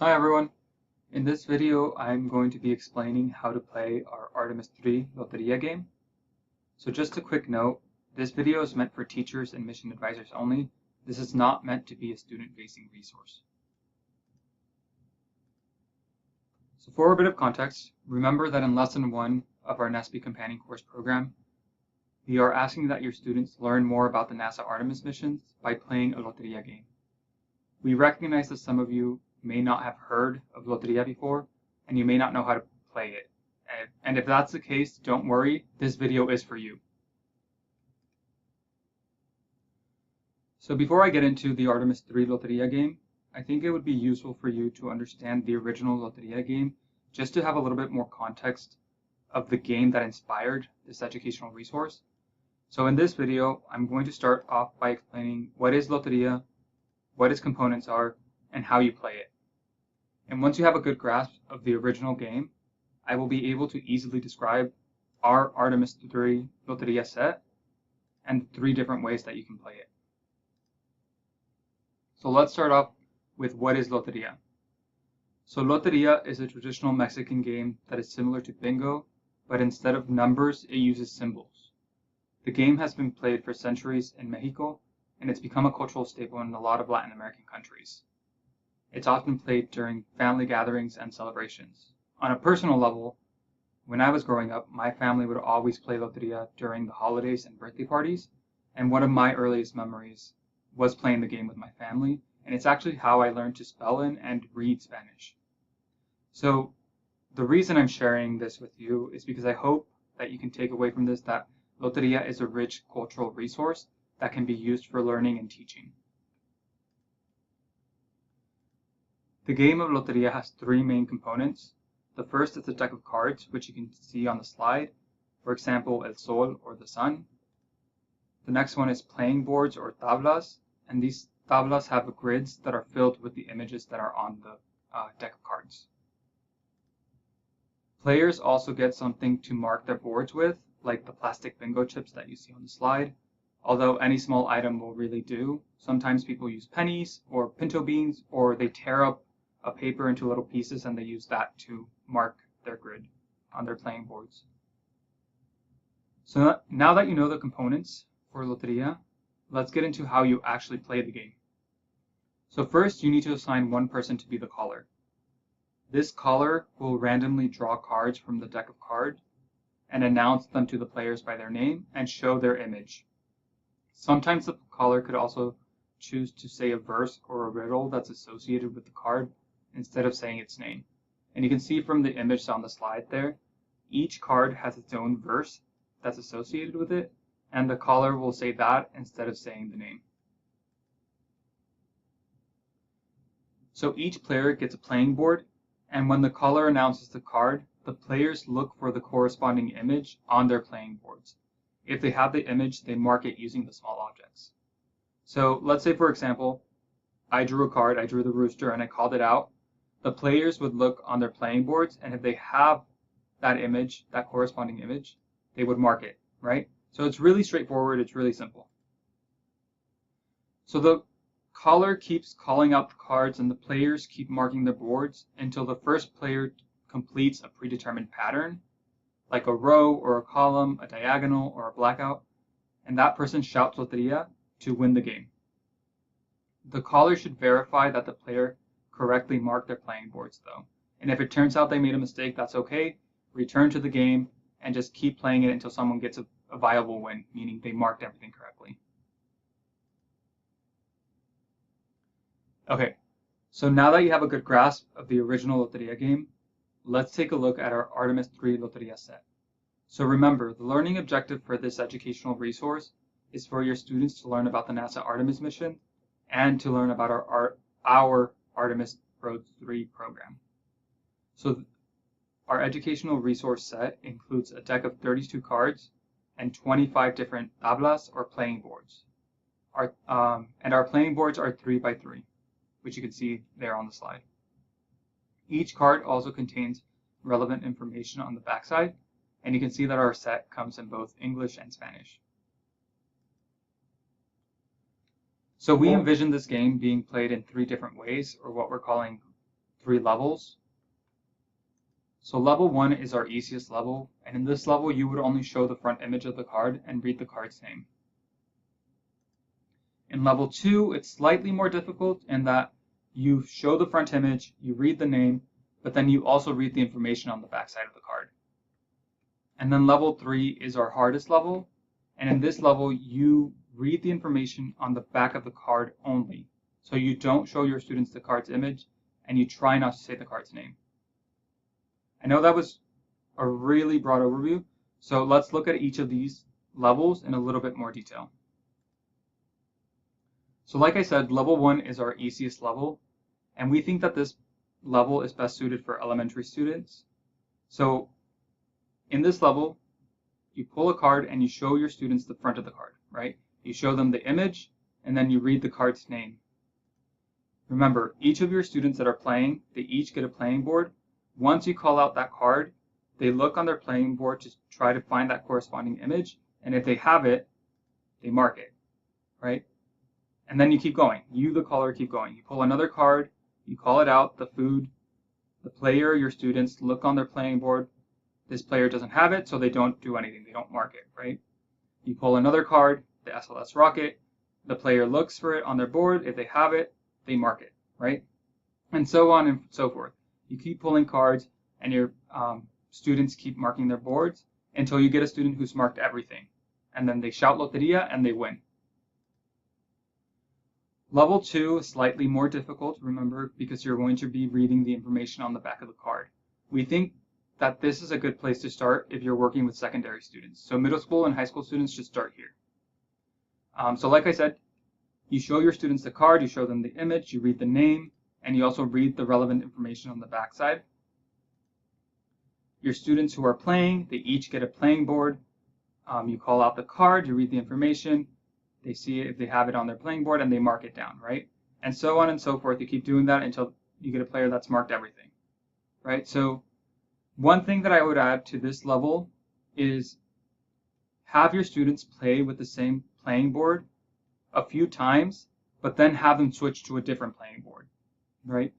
Hi everyone! In this video I'm going to be explaining how to play our Artemis 3 Loteria game. So just a quick note, this video is meant for teachers and mission advisors only. This is not meant to be a student-facing resource. So for a bit of context, remember that in Lesson 1 of our NESP Companion Course program, we are asking that your students learn more about the NASA Artemis missions by playing a Loteria game. We recognize that some of you may not have heard of Loteria before, and you may not know how to play it. And if that's the case, don't worry, this video is for you. So before I get into the Artemis 3 Loteria game, I think it would be useful for you to understand the original Loteria game, just to have a little bit more context of the game that inspired this educational resource. So in this video, I'm going to start off by explaining what is Loteria, what its components are, and how you play it. And once you have a good grasp of the original game, I will be able to easily describe our Artemis 3 Loteria set and the 3 different ways that you can play it. So let's start off with what is Loteria. So Loteria is a traditional Mexican game that is similar to bingo, but instead of numbers, it uses symbols. The game has been played for centuries in Mexico, and it's become a cultural staple in a lot of Latin American countries. It's often played during family gatherings and celebrations. On a personal level, when I was growing up, my family would always play Loteria during the holidays and birthday parties, and one of my earliest memories was playing the game with my family, and it's actually how I learned to spell in and read Spanish. So the reason I'm sharing this with you is because I hope that you can take away from this that Loteria is a rich cultural resource that can be used for learning and teaching. The game of Loteria has 3 main components. The first is a deck of cards, which you can see on the slide, for example, El Sol or the Sun. The next one is playing boards or tablas, and these tablas have grids that are filled with the images that are on the deck of cards. Players also get something to mark their boards with, like the plastic bingo chips that you see on the slide, although any small item will really do. Sometimes people use pennies or pinto beans, or they tear up a paper into little pieces and they use that to mark their grid on their playing boards. So now that you know the components for Loteria, let's get into how you actually play the game. So first you need to assign one person to be the caller. This caller will randomly draw cards from the deck of cards and announce them to the players by their name and show their image. Sometimes the caller could also choose to say a verse or a riddle that's associated with the card instead of saying its name. And you can see from the image on the slide there, each card has its own verse that's associated with it, and the caller will say that instead of saying the name. So each player gets a playing board, and when the caller announces the card, the players look for the corresponding image on their playing boards. If they have the image, they mark it using the small objects. So let's say, for example, I drew a card, I drew the rooster, and I called it out. The players would look on their playing boards, and if they have that image, that corresponding image, they would mark it, right? So it's really straightforward, it's really simple. So the caller keeps calling out the cards, and the players keep marking their boards until the first player completes a predetermined pattern, like a row or a column, a diagonal, or a blackout, and that person shouts Loteria to win the game. The caller should verify that the player correctly marked their playing boards though. And if it turns out they made a mistake, that's okay. Return to the game and just keep playing it until someone gets a viable win, meaning they marked everything correctly. Okay, so now that you have a good grasp of the original Loteria game, let's take a look at our Artemis 3 Loteria set. So remember, the learning objective for this educational resource is for your students to learn about the NASA Artemis mission and to learn about our Artemis Pro 3 program. So our educational resource set includes a deck of 32 cards and 25 different tablas or playing boards. And our playing boards are 3 by 3, which you can see there on the slide. Each card also contains relevant information on the backside, and you can see that our set comes in both English and Spanish. So we envision this game being played in 3 different ways, or what we're calling 3 levels. So level 1 is our easiest level, and in this level you would only show the front image of the card and read the card's name. In level 2, it's slightly more difficult in that you show the front image, you read the name, but then you also read the information on the back side of the card. And then level 3 is our hardest level, and in this level you read the information on the back of the card only. So you don't show your students the card's image, and you try not to say the card's name. I know that was a really broad overview, so let's look at each of these levels in a little bit more detail. So like I said, level 1 is our easiest level, and we think that this level is best suited for elementary students. So in this level, you pull a card and you show your students the front of the card, right? You show them the image, and then you read the card's name. Remember, each of your students that are playing, they each get a playing board. Once you call out that card, they look on their playing board to try to find that corresponding image, and if they have it, they mark it, right? And then you keep going. You, the caller, keep going. You pull another card, you call it out, the food, the player, your students look on their playing board. This player doesn't have it, so they don't do anything. They don't mark it, right? You pull another card, the SLS rocket. The player looks for it on their board. If they have it, they mark it, right? And so on and so forth. You keep pulling cards, and your students keep marking their boards until you get a student who's marked everything. And then they shout Loteria, and they win. Level 2 is slightly more difficult, remember, because you're going to be reading the information on the back of the card. We think that this is a good place to start if you're working with secondary students. So middle school and high school students should start here. So like I said, you show your students the card, you show them the image, you read the name, and you also read the relevant information on the back side. Your students who are playing, they each get a playing board. You call out the card, you read the information, they see it if they have it on their playing board, and they mark it down, right? And so on and so forth. You keep doing that until you get a player that's marked everything, right? So one thing that I would add to this level is have your students play with the same playing board a few times, but then have them switch to a different playing board, right?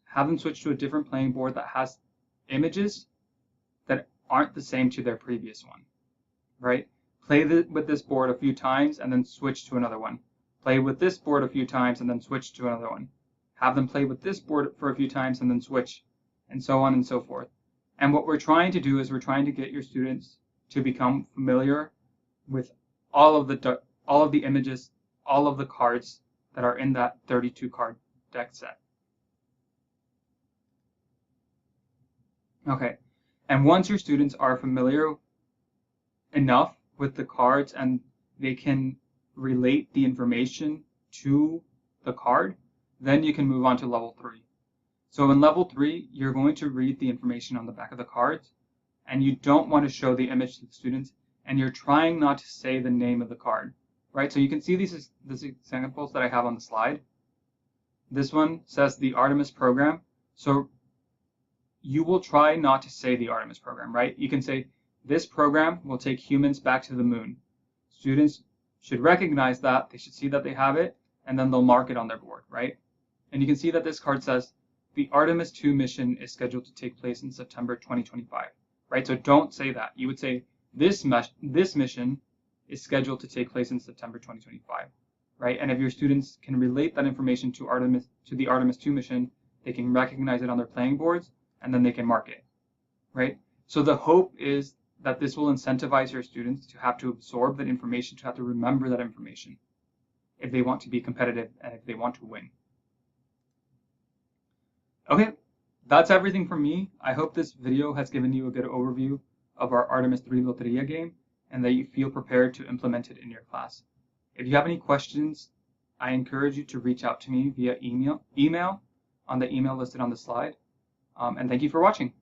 Have them switch to a different playing board that has images that aren't the same to their previous one, right? Play with this board a few times and then switch to another one. Play with this board a few times and then switch to another one. Have them play with this board for a few times and then switch, and so on and so forth. And what we're trying to do is we're trying to get your students to become familiar with all of the images, all of the cards that are in that 32 card deck set. Okay, and once your students are familiar enough with the cards and they can relate the information to the card, then you can move on to level 3. So in level 3, you're going to read the information on the back of the cards, and you don't want to show the image to the students, and you're trying not to say the name of the card, right? So you can see these examples that I have on the slide. This one says the Artemis program. So you will try not to say the Artemis program, right? You can say, this program will take humans back to the moon. Students should recognize that, they should see that they have it, and then they'll mark it on their board, right? And you can see that this card says, the Artemis 2 mission is scheduled to take place in September 2025, right? So don't say that. You would say, this mission is scheduled to take place in September 2025, right? And if your students can relate that information to the Artemis 2 mission, they can recognize it on their playing boards, and then they can mark it, right? So the hope is that this will incentivize your students to have to absorb that information, to have to remember that information if they want to be competitive and if they want to win. Okay, that's everything from me. I hope this video has given you a good overview of our Artemis 3 Loteria game and that you feel prepared to implement it in your class. If you have any questions, I encourage you to reach out to me via email on the email listed on the slide. And thank you for watching.